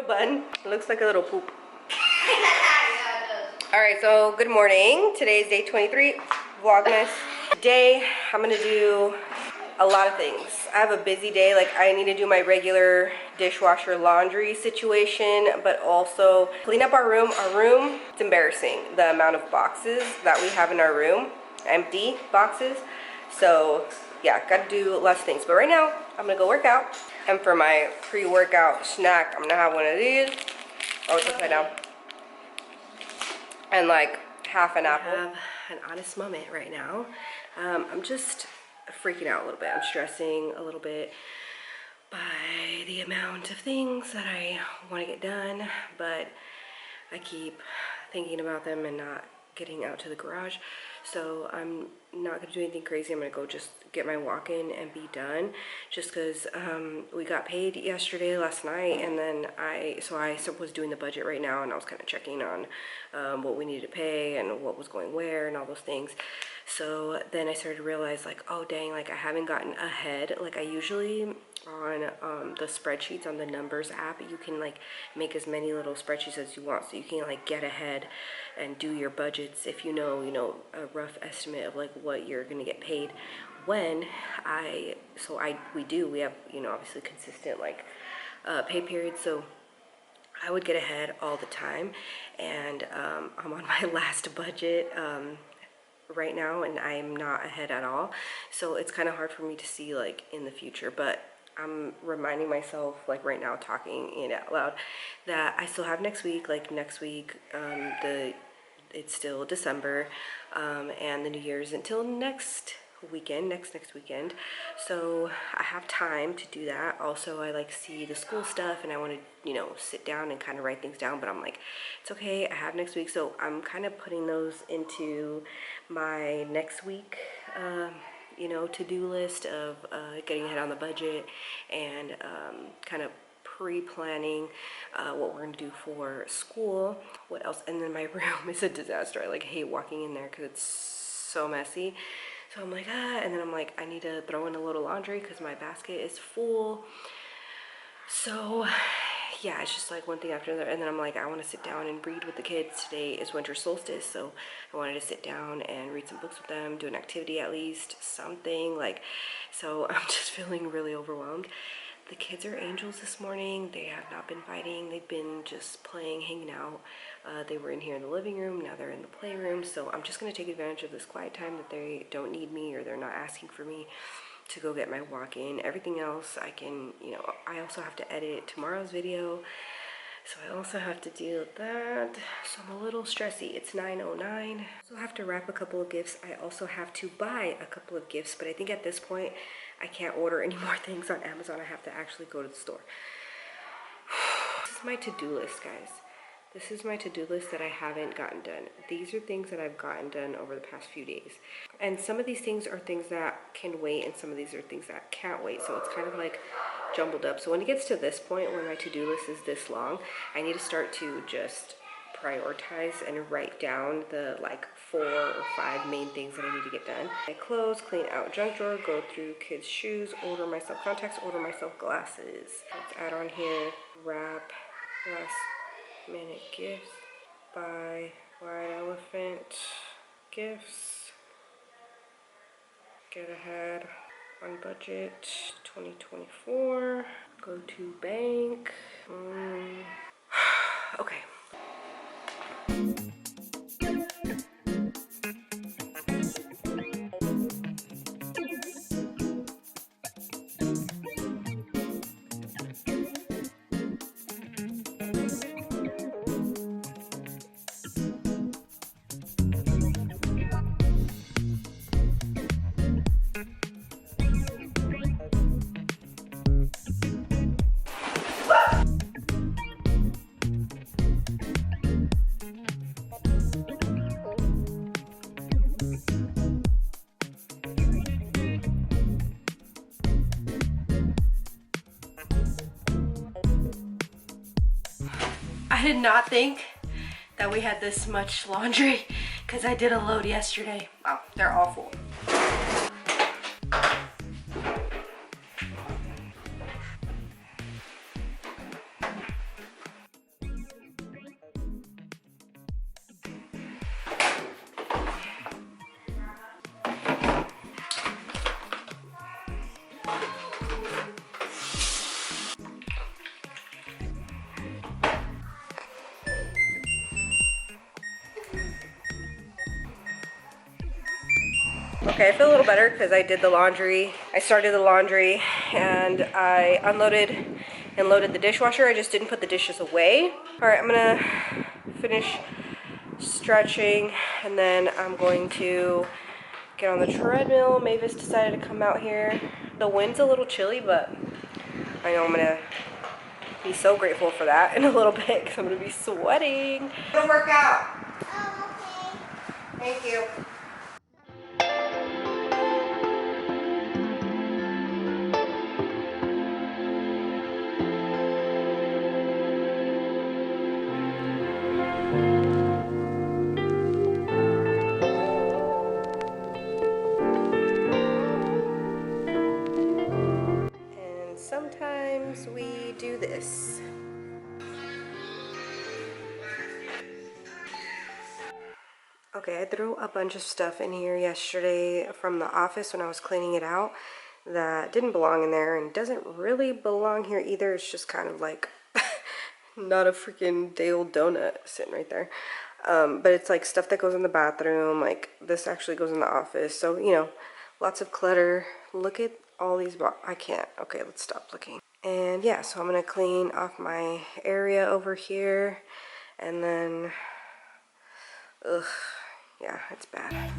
bun. It looks like a little poop. Alright, so good morning. Today is day 23, Vlogmas. Today, I'm gonna do a lot of things. I have a busy day. Like, I need to do my regular dishwasher laundry situation, but also clean up our room. Our room, it's embarrassing, the amount of boxes that we have in our room. Empty boxes. So, yeah, gotta do lots of things. But right now, I'm gonna go work out. And for my pre-workout snack, I'm gonna have one of these. Oh, it's upside down. And like half an apple. I have an honest moment right now. I'm just freaking out a little bit. I'm stressing a little bit by the amount of things that I want to get done, but I keep thinking about them and not getting out to the garage. So I'm not gonna do anything crazy. I'm gonna go just get my walk in and be done, just because we got paid last night, and then I was doing the budget right now, and I was kind of checking on what we needed to pay and what was going where and all those things. So then I started to realize, like, oh dang, like I haven't gotten ahead. Like I usually on the spreadsheets on the numbers app, you can like make as many little spreadsheets as you want, so you can like get ahead and do your budgets if you know a rough estimate of like what you're gonna get paid. When we have obviously consistent like pay periods, so I would get ahead all the time, and I'm on my last budget right now, and I'm not ahead at all, so it's kind of hard for me to see like in the future. But I'm reminding myself, like right now, talking it out loud, that I still have next week. Like next week, it's still December, and the New Year's until next weekend, next weekend. So I have time to do that. Also, I like see the school stuff, and I want to sit down and kind of write things down, but I'm like, it's okay, I have next week. So I'm kind of putting those into my next week to-do list of getting ahead on the budget, and kind of pre-planning what we're gonna do for school. What else? And then my room is a disaster. I like hate walking in there because it's so messy. So I'm like, and then I'm like, I need to throw in a little laundry because my basket is full. So yeah, it's just like one thing after another. And then I'm like, I want to sit down and read with the kids. Today is winter solstice, so I wanted to sit down and read some books with them, do an activity at least, something like. So I'm just feeling really overwhelmed. The kids are angels this morning. They have not been fighting. They've been just playing, hanging out. They were in here in the living room. Now they're in the playroom. So I'm just going to take advantage of this quiet time that they don't need me, or they're not asking for me, to go get my walk in. Everything else I can, I also have to edit tomorrow's video. So I also have to deal with that. So I'm a little stressy. It's 9:09. I also have to wrap a couple of gifts. I also have to buy a couple of gifts, but I think at this point I can't order any more things on Amazon. I have to actually go to the store. This is my to-do list, guys. This is my to-do list that I haven't gotten done. These are things that I've gotten done over the past few days. And some of these things are things that can wait, and some of these are things that can't wait. So it's kind of like jumbled up. So when it gets to this point where my to-do list is this long, I need to start to just prioritize and write down the like 4 or 5 main things that I need to get done. My clothes, clean out junk drawer, go through kids' shoes, order myself contacts, order myself glasses. Let's add on here, wrap last minute gifts, buy white elephant gifts, get ahead on budget 2024, go to bank. Okay. I did not think that we had this much laundry because I did a load yesterday. Wow, they're all full. Okay, I feel a little better because I did the laundry. I started the laundry and I unloaded and loaded the dishwasher. I just didn't put the dishes away. All right, I'm gonna finish stretching and then I'm going to get on the treadmill. Mavis decided to come out here. The wind's a little chilly, but I know I'm gonna be so grateful for that in a little bit because I'm gonna be sweating. I'm gonna work out. Oh, okay. Thank you. And sometimes we do this. Okay, I threw a bunch of stuff in here yesterday from the office when I was cleaning it out that didn't belong in there and doesn't really belong here either. It's just kind of like not a freaking day-old donut sitting right there. But it's like stuff that goes in the bathroom, like this actually goes in the office. So, you know, lots of clutter. Look at all these I can't. Okay, let's stop looking. And yeah, so I'm gonna clean off my area over here and then, ugh. Yeah, it's bad.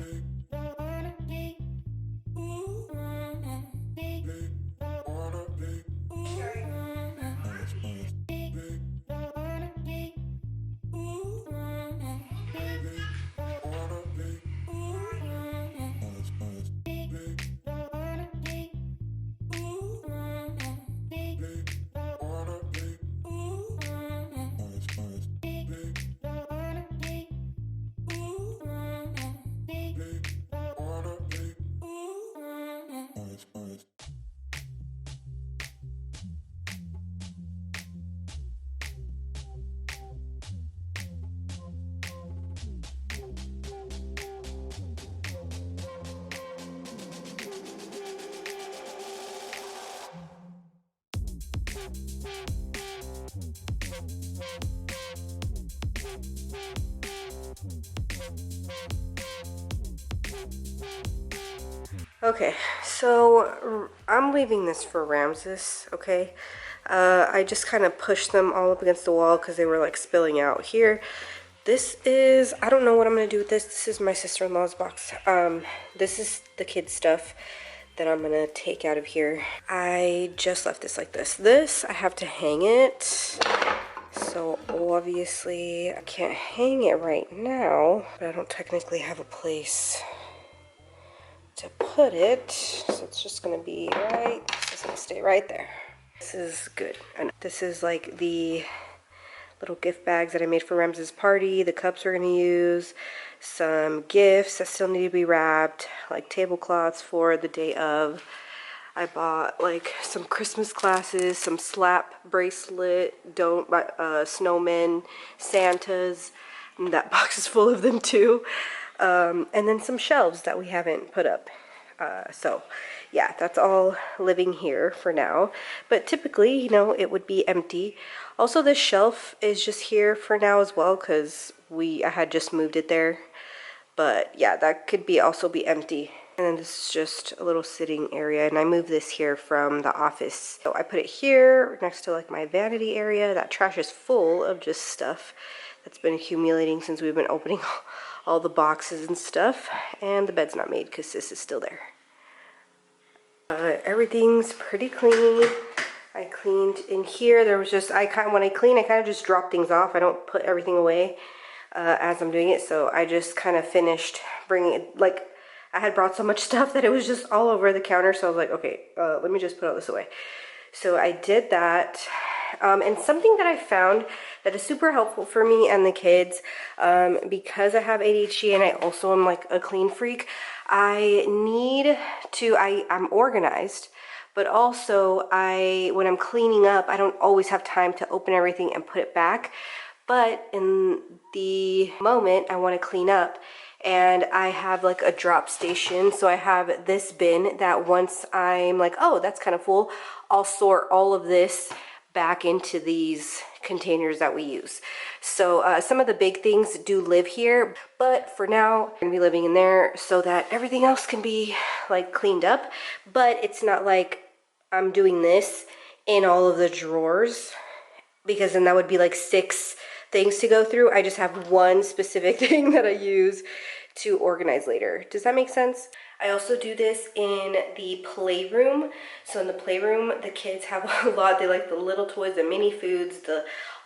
Okay, so I'm leaving this for Ramses, okay? I just kind of pushed them all up against the wall because they were like spilling out here. This is, I don't know what I'm going to do with this. This is my sister-in-law's box. This is the kids' stuff that I'm going to take out of here. I just left this like this. This, I have to hang it. So obviously I can't hang it right now, but I don't technically have a place to put it, so it's just gonna be right, it's gonna stay right there. This is good. And this is like the little gift bags that I made for Ramses' party, the cups we're gonna use, some gifts that still need to be wrapped, like tablecloths for the day of. I bought like some Christmas glasses, some slap bracelet, snowmen, Santas, and that box is full of them too. And then some shelves that we haven't put up. So yeah, that's all living here for now. But typically, you know, it would be empty. Also, this shelf is just here for now as well because I had just moved it there. But yeah, that could also be empty. And then this is just a little sitting area, and I moved this here from the office. So I put it here next to like my vanity area. That trash is full of just stuff that's been accumulating since we've been opening all the boxes and stuff. And the bed's not made because sis is still there. Everything's pretty clean. I cleaned in here. There was just, when I clean, I kind of just drop things off. I don't put everything away as I'm doing it. So I just kind of finished bringing it, like, I had brought so much stuff that it was just all over the counter. So I was like, okay, let me just put all this away. So I did that. And something that I found that is super helpful for me and the kids, because I have ADHD and I also am like a clean freak, I'm organized, but also when I'm cleaning up, I don't always have time to open everything and put it back. But in the moment I want to clean up, and I have like a drop station. So I have this bin that once I'm like, oh, that's kind of full, I'll sort all of this back into these containers that we use. So some of the big things do live here, but for now I'm gonna be living in there so that everything else can be like cleaned up. But it's not like I'm doing this in all of the drawers, because then that would be like 6 things to go through. I just have one specific thing that I use to organize later. Does that make sense? I also do this in the playroom. So in the playroom, the kids have a lot. They like the little toys, the mini foods,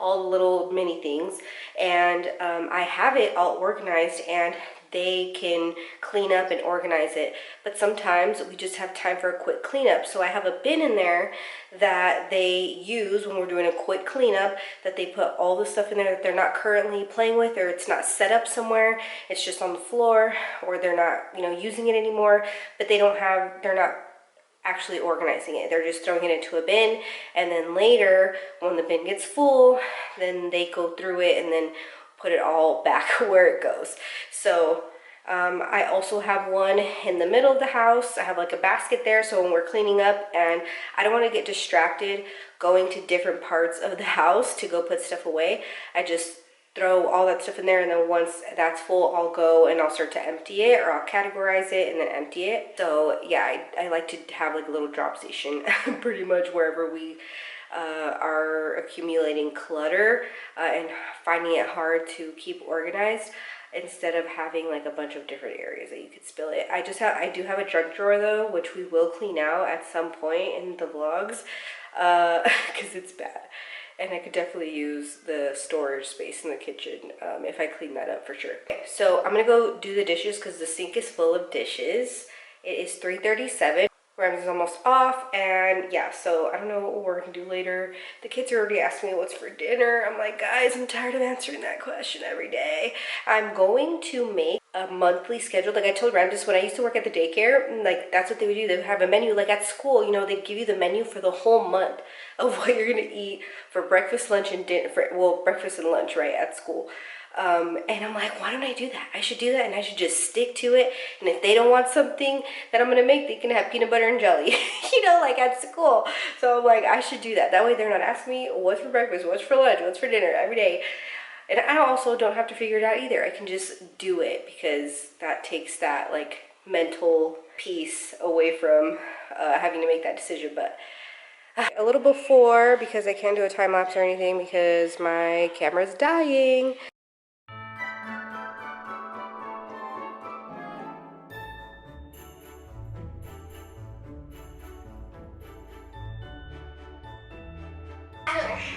all the little mini things. And I have it all organized, and they can clean up and organize it. But sometimes we just have time for a quick cleanup. So I have a bin in there that they use when we're doing a quick cleanup, that they put all the stuff in there that they're not currently playing with, or it's not set up somewhere, it's just on the floor, or they're not, using it anymore, but they're not actually organizing it. They're just throwing it into a bin, and then later when the bin gets full, then they go through it and then put it all back where it goes. So I also have one in the middle of the house. I have like a basket there, so when we're cleaning up and I don't want to get distracted going to different parts of the house to go put stuff away, I just throw all that stuff in there, and then once that's full, I'll go and I'll start to empty it, or I'll categorize it and then empty it. So yeah, I like to have like a little drop station pretty much wherever we are accumulating clutter and finding it hard to keep organized, instead of having like a bunch of different areas that you could spill it. I do have a junk drawer though, which we will clean out at some point in the vlogs, because it's bad. And I could definitely use the storage space in the kitchen if I clean that up for sure. Okay, so I'm gonna go do the dishes because the sink is full of dishes. It is 3:37. Ramses is almost off, and yeah, so I don't know what we're gonna do later. The kids are already asking me what's for dinner. I'm like, guys, I'm tired of answering that question every day. I'm going to make a monthly schedule. Like I told Ramses, when I used to work at the daycare, like that's what they would do. They would have a menu, like at school, they'd give you the menu for the whole month of what you're gonna eat for breakfast, lunch, and dinner. Breakfast and lunch, right, at school. And I'm like, why don't I do that? I should do that, and I should just stick to it. And if they don't want something that I'm gonna make, they can have peanut butter and jelly, like at school. So I'm like, I should do that. That way they're not asking me what's for breakfast, what's for lunch, what's for dinner every day. And I also don't have to figure it out either. I can just do it, because that takes that like mental piece away from having to make that decision. But a little before, because I can't do a time lapse or anything because my camera's dying.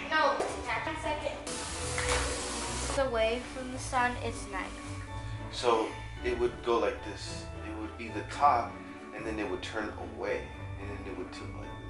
No, away from the sun is night. So it would go like this. It would be the top, and then it would turn away, and then it would tilt like this.